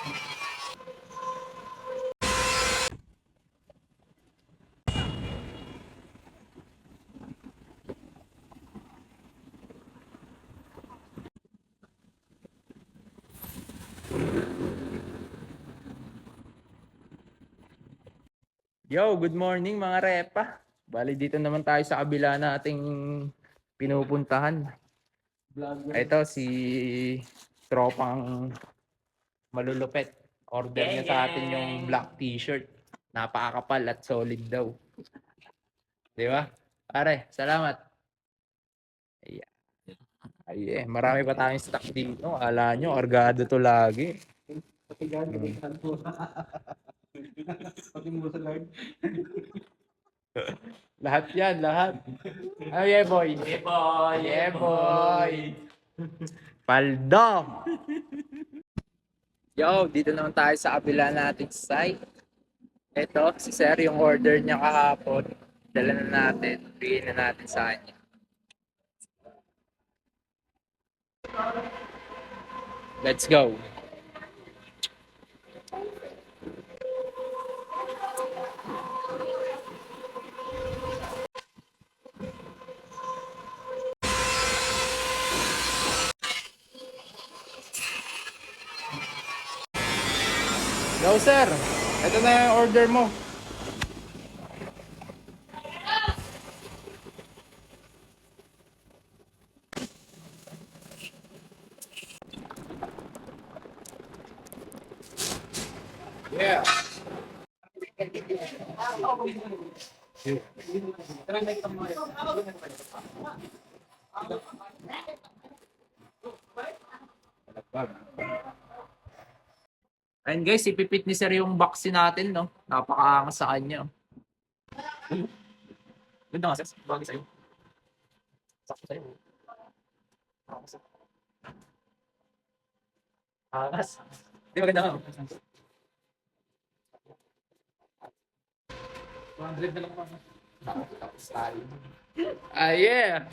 Yo, good morning mga repa. Bali dito naman tayo sa kabila nating pinupuntahan. Ito si tropang malulupet. Order niya sa atin yung black t-shirt. Napakakapal at solid daw. Di ba? Pare, salamat. Ayan. Ay, marami pa tayong stock dito. Ala nyo, argado to lagi. Lahat yan, lahat. Oh, yeah, boy. Yeah, boy. Yeah, boy. Paldo! Yo, dito naman tayo sa kabila nating site. Ito, si Sir, yung order niya kahapon. Dala na natin. Bigyan na natin sa kanya. Let's go. Yo, Sir. Ito na yung order mo. Yeah. Ayun guys, ipipit ni Sir yung box natin, no? Napakaangas sa kanya. Ganda nga, Sir. Bagay sa'yo. Sakto sa'yo. Angas. Angas. Di maganda nga. 200 na lang ako. Tapos tayo. Ah, yeah.